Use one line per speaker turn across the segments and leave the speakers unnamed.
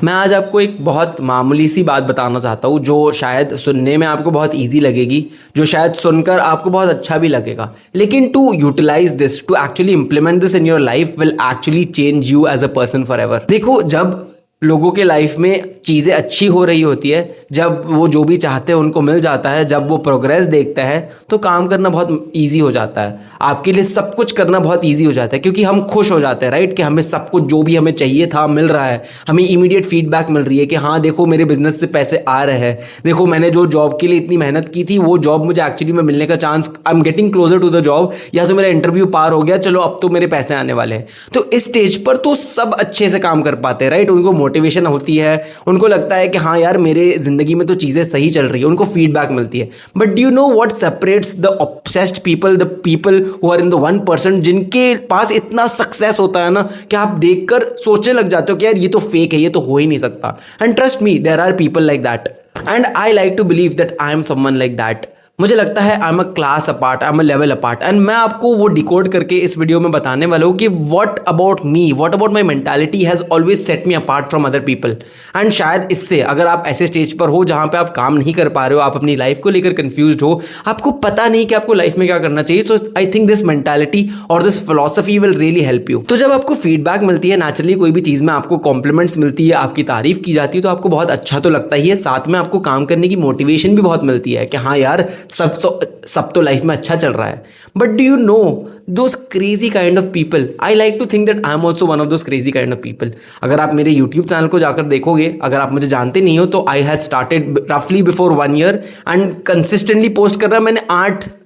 मैं आज आपको एक बहुत मामूली सी बात बताना चाहता हूँ जो शायद सुनने में आपको बहुत इजी लगेगी, जो शायद सुनकर आपको बहुत अच्छा भी लगेगा, लेकिन to utilise this, to actually implement this in your life will actually change you as a person forever. देखो, जब लोगों के लाइफ में चीज़ें अच्छी हो रही होती है, जब वो जो भी चाहते हैं उनको मिल जाता है, जब वो प्रोग्रेस देखता है तो काम करना बहुत इजी हो जाता है। आपके लिए सब कुछ करना बहुत इजी हो जाता है क्योंकि हम खुश हो जाते हैं, राइट, कि हमें सब कुछ जो भी हमें चाहिए था मिल रहा है। हमें इमीडिएट फीडबैक मिल रही है कि हाँ देखो मेरे बिजनेस से पैसे आ रहे हैं, देखो मैंने जो जॉब के लिए इतनी मेहनत की थी वो जॉब मुझे एक्चुअली में मिलने का chance, I am getting closer to the job, या तो मेरा इंटरव्यू पार हो गया, चलो अब तो मेरे पैसे आने वाले हैं। तो इस स्टेज पर तो सब अच्छे से काम कर पाते हैं, राइट। उनको मोटिवेशन होती है, उनको लगता है कि हाँ यार मेरे जिंदगी में तो चीजें सही चल रही है, उनको फीडबैक मिलती है। But do you know what separates the obsessed people, the people who are in the 1%, जिनके पास इतना सक्सेस होता है ना कि आप देखकर सोचने लग जाते हो कि यार ये तो फेक है, ये तो हो ही नहीं सकता। And trust me, there are people like that and I like to believe that I am someone like that. मुझे लगता है I am a class apart, I am a level apart, and मैं आपको वो डिकोड करके इस video में बताने वाला हूँ कि what about me, what about my mentality has always set me apart from other people. And शायद इससे, अगर आप ऐसे स्टेज पर हो जहाँ पे आप काम नहीं कर पा रहे हो, आप अपनी लाइफ को लेकर कंफ्यूज हो, आपको पता नहीं कि आपको लाइफ में क्या करना चाहिए, सो आई थिंक दिस मेंटालिटी और this philosophy will really help you. तो जब आपको फीडबैक मिलती है, नेचुरली कोई भी चीज़ में आपको कॉम्प्लीमेंट्स मिलती है, आपकी तारीफ की जाती है, तो आपको बहुत अच्छा तो लगता ही है, साथ में आपको काम करने की मोटिवेशन भी बहुत मिलती है कि हाँ यार सब तो लाइफ में अच्छा चल रहा है। But do you know those crazy kind of people, I like to think that I am also one of those crazy kind of people. अगर आप मेरे यूट्यूब चैनल को जाकर देखोगे, अगर आप मुझे जानते नहीं हो, तो आई हैड स्टार्टेड रफली before 1 year and consistently post कर रहा। मैंने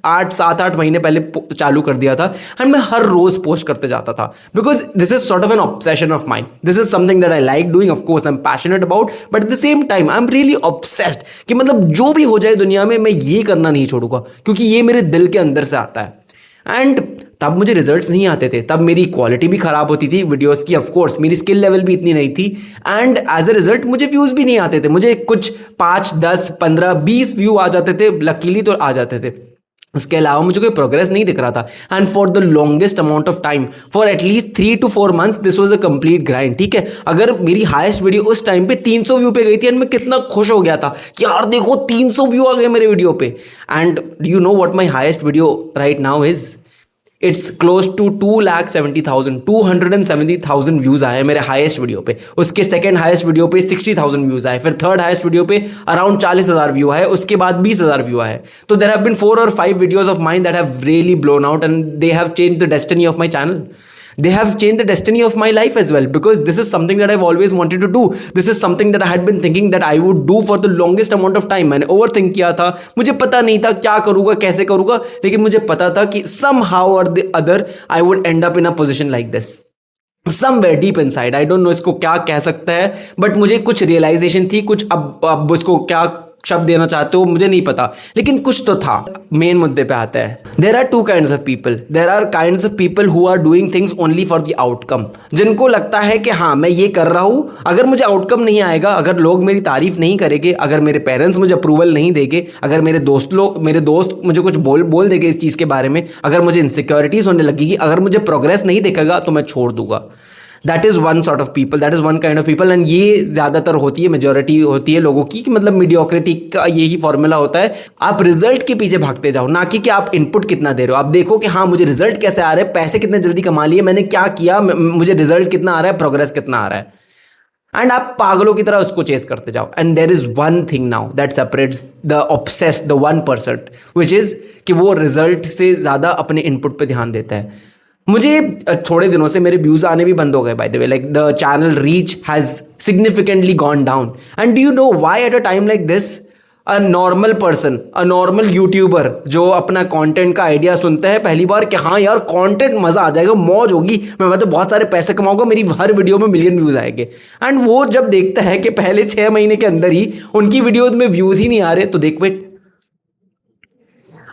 7-8 महीने पहले चालू कर दिया था एंड मैं हर रोज पोस्ट करते जाता था, because this is sort of N obsession of mind. This is something that I like doing, of course I am passionate about, but at the same time I am really obsessed कि मतलब जो भी हो जाए दुनिया में मैं ये करना नहीं छोड़ूंगा, क्योंकि ये मेरे दिल के अंदर से आता है। एंड तब मुझे रिजल्ट्स नहीं आते थे, तब मेरी क्वालिटी भी खराब होती थी वीडियोस की, ऑफ कोर्स मेरी स्किल लेवल भी इतनी नहीं थी, एंड एज अ रिजल्ट मुझे व्यूज भी नहीं आते थे। मुझे कुछ 5, 10, 15, 20 व्यू आ जाते थे, लकीली तो आ जाते थे, उसके अलावा मुझे कोई प्रोग्रेस नहीं दिख रहा था। And for the longest amount of time, for at least 3 to 4 months, this was a complete grind. ठीक है, अगर मेरी हाईएस्ट वीडियो उस टाइम पे 300 व्यू पे गई थी एंड मैं कितना खुश हो गया था कि यार देखो 300 व्यू आ गए मेरे वीडियो पे। And do you know what my highest video right now is? It's close to 270,000 views आए मेरे हाईएस्ट वीडियो पे। उसके सेकंड हाईएस्ट वीडियो पे 60,000 व्यूज आए, फिर थर्ड हाईएस्ट वीडियो पे अराउंड 40,000 व्यू आए, उसके बाद 20,000 व्यू आए। तो there have been 4 or 5 videos of mine that have really blown out and they have changed the destiny of my channel. They have changed the destiny of my life as well, because this is something that I've always wanted to do. This is something that I had been thinking that I would do for the longest amount of time. मैंने overthink किया था, मुझे पता नहीं था क्या करूँगा, कैसे करूँगा, लेकिन मुझे पता था कि somehow or the other I would end up in a position like this. Somewhere deep inside, I don't know इसको क्या कह सकता है, but मुझे कुछ realization थी, कुछ अब उसको क्या शब्द देना चाहते हो मुझे नहीं पता, लेकिन कुछ तो था। मेन मुद्दे पे आता है, there are 2 kinds of people. There are kinds of people who are doing things only for the outcome, जिनको लगता है कि हाँ मैं ये कर रहा हूँ, अगर मुझे आउटकम नहीं आएगा, अगर लोग मेरी तारीफ नहीं करेंगे, अगर मेरे पेरेंट्स मुझे अप्रूवल नहीं देंगे, अगर मेरे दोस्त मुझे कुछ बोल देंगे इस चीज़ के बारे में, अगर मुझे इनसिक्योरिटीज होने लगेगी, अगर मुझे प्रोग्रेस नहीं दिखेगा तो मैं छोड़ दूंगा। That is one sort of people, that is one kind of people. And ये ज़्यादातर होती है, मेजॉरिटी होती है लोगों की, कि मतलब मीडियोक्रिटी का यही फॉर्मूला होता है, आप रिजल्ट के पीछे भागते जाओ, ना कि आप इनपुट कितना दे रहे हो। आप देखो कि हाँ मुझे रिजल्ट कैसे आ रहे हैं, पैसे कितने जल्दी कमा लिए, मैंने क्या किया, मुझे रिजल्ट कितना आ रहा है, प्रोग्रेस कितना आ रहा है, एंड आप पागलों की तरह उसको चेस करते जाओ। And there is one thing now that separates the obsessed, the 1%, which is कि वो रिजल्ट से ज़्यादा अपने इनपुट पे ध्यान देता है। मुझे थोड़े दिनों से मेरे व्यूज आने भी बंद हो गए, by the way, like the channel reach has significantly gone down. And do you know why at a time like this a normal person, a normal YouTuber जो अपना कंटेंट का आइडिया सुनता है पहली बार कि हाँ यार कंटेंट मजा आ जाएगा, मौज होगी, मैं तो बहुत सारे पैसे कमाऊंगा, मेरी हर वीडियो में मिलियन व्यूज आएंगे, एंड वो जब देखता है कि पहले 6 महीने के अंदर ही उनकी वीडियोज में व्यूज ही नहीं आ रहे, तो देख वेट,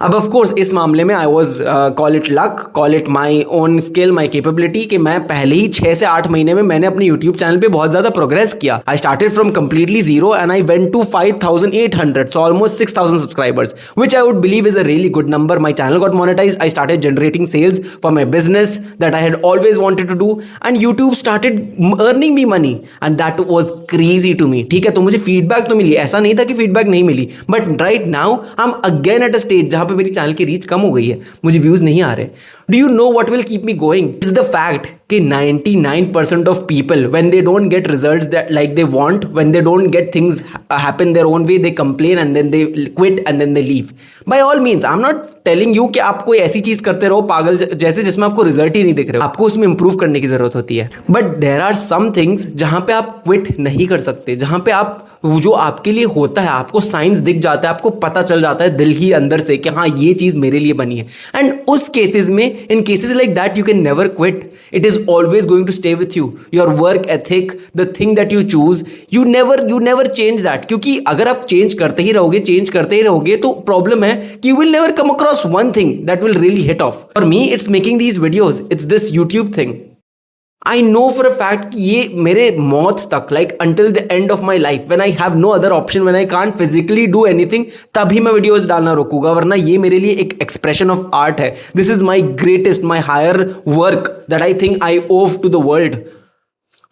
अब ऑफ कोर्स इस मामले में I was call it luck, call it my own skill, my capability, कि मैं पहले ही 6 से 8 महीने में मैंने अपने यूट्यूब चैनल पे बहुत ज्यादा प्रोग्रेस किया. I started from completely zero and I went to 5,800, so almost 6,000 subscribers, which I would believe is a really good number. My channel got monetized. I started generating sales for my business that I had always wanted to do, and YouTube started earning me money, and that was crazy to me. ठीक है, तो मुझे feedback तो मिली, ऐसा नहीं था कि feedback नहीं मिली, but right now I am again at a stage जहां पे मेरी चैनल की रीच कम हो गई है, मुझे व्यूज नहीं आ रहे. Do you know what will keep me going? Is the fact कि 99% of people when they don't get results that like they want, when they don't get things happen their own way, they complain and then they quit and then they leave. By all means I am not telling you कि आप कोई ऐसी चीज करते रहो पागल जैसे जिसमें आपको रिजल्ट ही नहीं दिख रहे हो, आपको उसमें इंप्रूव करने की जरूरत होती है. But there are some things जहां पे आप क्विट नहीं कर सकते, जहां पे आप जो आपके लिए होता है, आपको साइंस दिख जाता है, आपको पता चल जाता है दिल ही अंदर से कि हाँ ये चीज मेरे लिए बनी है. एंड उस केसेस में, in cases like that, you can never quit. It is always going to stay with you. Your work ethic, the thing that you choose, you never change that. क्योंकि अगर आप चेंज करते ही रहोगे तो problem है कि you will never come across one thing that will really hit off. For me it's making these videos, it's this YouTube thing. I know for a fact कि ये मेरे मौत तक, like until the end of my life, when I have no other option, when I can't physically do anything, तभी मैं videos डालना रोकूंगा, वरना ये मेरे लिए एक एक्सप्रेशन ऑफ आर्ट है. This is my greatest, my higher work that I think I owe to the world,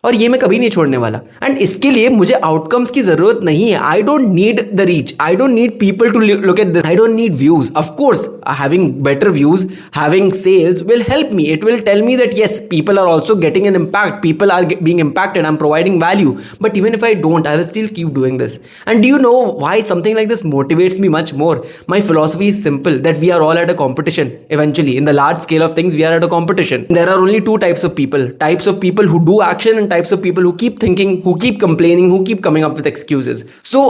और ये मैं कभी नहीं छोड़ने वाला. एंड इसके लिए मुझे आउटकम्स की जरूरत नहीं है. I don't need the reach, I don't need people to look at this, I don't need views. Of course having better views, having sales will help me. It will tell me that yes, people are also getting an impact, people are being impacted, I'm providing value. But even if I don't, I will still keep doing this. And do you know why something like this motivates me much more? My philosophy is simple, that we are all at a competition. Eventually, in the large scale of things, we are at a competition. There are only two types of people who do action, and types of people who keep thinking, who keep complaining, who keep coming up with excuses. So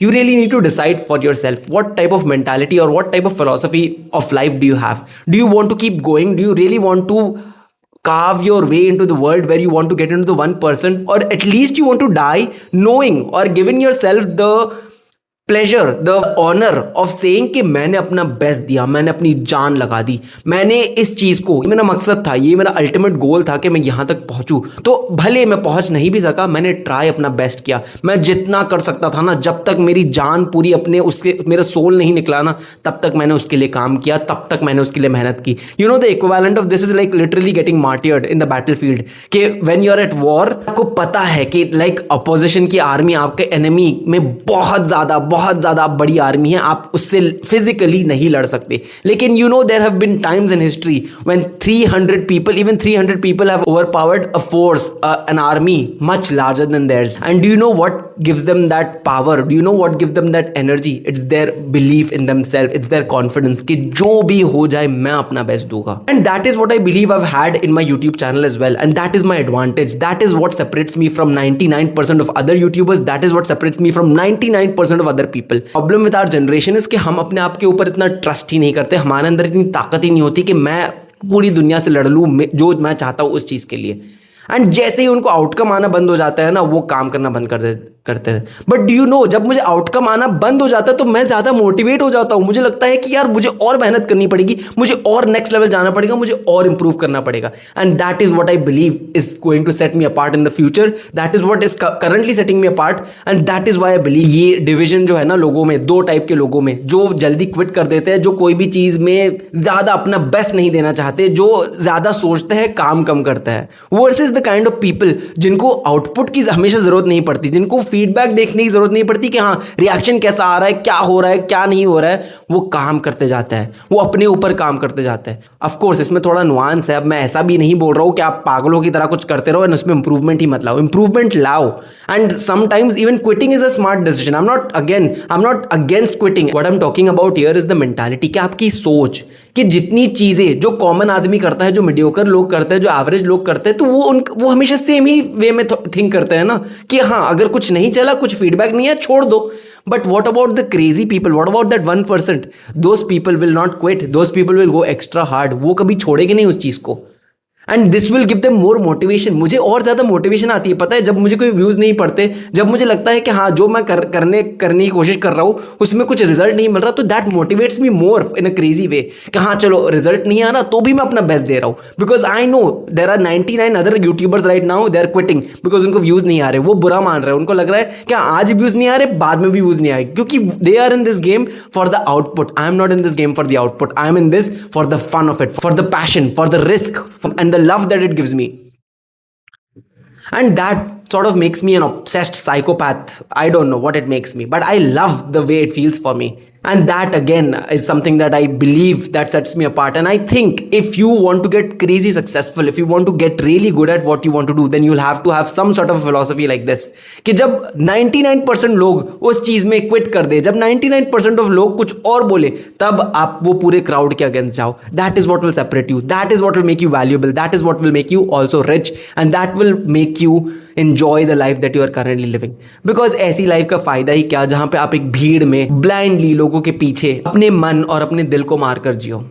you really need to decide for yourself what type of mentality or what type of philosophy of life do you have. Do you want to keep going? Do you really want to carve your way into the world where you want to get into the 1%, or at least you want to die knowing or giving yourself the pleasure, the honour of saying कि मैंने अपना best दिया, मैंने अपनी जान लगा दी, मैंने इस चीज़ को, मेरा मकसद था, ये मेरा अल्टीमेट गोल था कि मैं यहाँ तक पहुँचूँ. तो भले मैं पहुँच नहीं भी सका, मैंने ट्राई अपना बेस्ट किया. मैं जितना कर सकता था ना, जब तक मेरी जान पूरी अपने उसके, मेरा सोल नहीं निकला ना, तब तक मैंने उसके लिए काम किया, तब तक मैंने उसके लिए मेहनत की. You know the equivalent of this is like literally getting martyred in the battlefield. कि when you are at war, आपको पता है कि लाइक अपोजिशन की आर्मी, आपके एनिमी में बहुत ज़्यादा बड़ी आर्मी है, आप उससे फिजिकली नहीं लड़ सकते. लेकिन you know there have been times in history when 300 people have overpowered a force, an army much larger than theirs. And do you know what gives them that power? Do you know what gives them that energy? It's their belief in themselves, it's their confidence कि जो भी हो जाए मैं अपना best दूंगा. And that is what I believe I've had in my YouTube channel as well, and that is my advantage. That is what separates me from 99% of other YouTubers. That is what separates me from 99% of other people. Problem with our generation is कि हम अपने आप के ऊपर इतना trust ही नहीं करते, हमारे अंदर इतनी ताकत ही नहीं होती कि मैं पूरी दुनिया से लड़ लूँ जो मैं चाहता हूँ उस चीज़ के लिए. एंड जैसे ही उनको आउटकम आना बंद हो जाता है ना, वो काम करना बंद करते हैं. बट डू यू नो, जब मुझे आउटकम आना बंद हो जाता है तो मैं ज़्यादा मोटिवेट हो जाता हूँ. मुझे लगता है कि यार मुझे और मेहनत करनी पड़ेगी, मुझे और नेक्स्ट लेवल जाना पड़ेगा, मुझे और इंप्रूव करना पड़ेगा. And that is what I believe is going to set me apart in the future. That is what is currently setting me apart, and that is why I believe. ये division जो है ना लोगों में, दो type के लोगों में, जो जल्दी क्विट कर देते हैं, जो कोई भी चीज़ में ज़्यादा अपना बेस्ट नहीं देना चाहते, जो ज़्यादा सोचते हैं, काम कम करता है, versus the kind of people जिनको आउटपुट की हमेशा जरूरत नहीं पड़ती, जिनको फीडबैक देखने की जरूरत नहीं पड़ती कि हाँ रिएक्शन कैसा आ रहा है, क्या हो रहा है, क्या नहीं हो रहा है. वो काम करते जाता है, वो अपने ऊपर काम करते जाता है. ऑफ कोर्स इसमें थोड़ा नुआंस है. अब मैं ऐसा भी नहीं बोल रहा हूँ कि आप पागलों की तरह कुछ करते रहो एंड उसमें इंप्रूवमेंट ही मत लाओ. इंप्रूवमेंट लाओ, and sometimes even quitting is a smart decision. I am not against quitting. What I am talking about here is the mentality, कि आपकी सोच, कि जितनी चीजें जो कॉमन आदमी करता है, जो मीडियोकर लोग करते हैं, जो एवरेज लोग करते हैं, तो वो हमेशा सेम ही वे में थिंक करते हैं ना कि हाँ अगर कुछ नहीं चला, कुछ फीडबैक नहीं है, छोड़ दो. But what about the crazy people, what about that 1%? Those people will not quit, those people will go extra hard. वो कभी छोड़ेंगे नहीं उस चीज को. And this will give them more motivation. मुझे और ज़्यादा मोटिवेशन आती है, पता है, जब मुझे कोई व्यूज़ नहीं पड़ते, जब मुझे लगता है कि हाँ जो मैं करने की कोशिश कर रहा हूँ उसमें कुछ रिजल्ट नहीं मिल रहा, तो that motivates me more in a crazy way कि हाँ चलो रिजल्ट नहीं आ रहा तो भी मैं अपना बेस्ट दे रहा हूँ, because I know there are 99 other YouTubers right now they are quitting because उनको व्यूज़ नहीं आ रहे, वो बुरा मान रहे हैं, उनको लग रहा है कि आज व्यूज़ नहीं आ रहे बाद में भी व्यूज़ नहीं आएगी, क्योंकि they are in this game for the output. I am not in this game for the output, I am in this for the fun of it, for the passion, for the risk and the love that it gives me. And that sort of makes me an obsessed psychopath. I don't know what it makes me, but I love the way it feels for me. And that again is something that I believe that sets me apart. And I think if you want to get crazy successful, if you want to get really good at what you want to do, then you'll have to have some sort of philosophy like this कि जब 99% लोग उस चीज़ में quit कर दे, जब 99% of लोग कुछ और बोले, तब आप वो पूरे क्राउड के अगेंस्ट जाओ। That is what will separate you, that is what will make you valuable, that is what will make you also rich, and that will make you enjoy the life that you are currently living. Because ऐसी life का फायदा ही क्या जहां पे आप एक भीड़ में ब्लाइंडली लोगों के पीछे अपने मन और अपने दिल को मार कर जियो।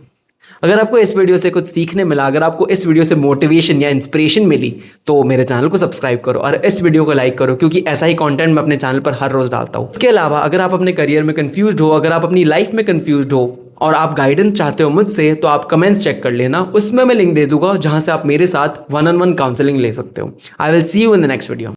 अगर आपको इस वीडियो से कुछ सीखने मिला, अगर आपको इस वीडियो से मोटिवेशन या इंस्पिरेशन मिली, तो मेरे चैनल को सब्सक्राइब करो और इस वीडियो को लाइक करो, क्योंकि ऐसा ही कंटेंट मैं अपने चैनल पर हर रोज डालता हूँ। इसके अलावा अगर आप अपने करियर में कंफ्यूज्ड हो, अगर आप अपनी लाइफ में कंफ्यूज्ड हो और आप गाइडेंस चाहते हो मुझसे, तो आप कमेंट्स चेक कर लेना, उसमें मैं लिंक दे दूंगा जहां से आप मेरे साथ 1-on-1 काउंसलिंग ले सकते हो। I will see you in the next video.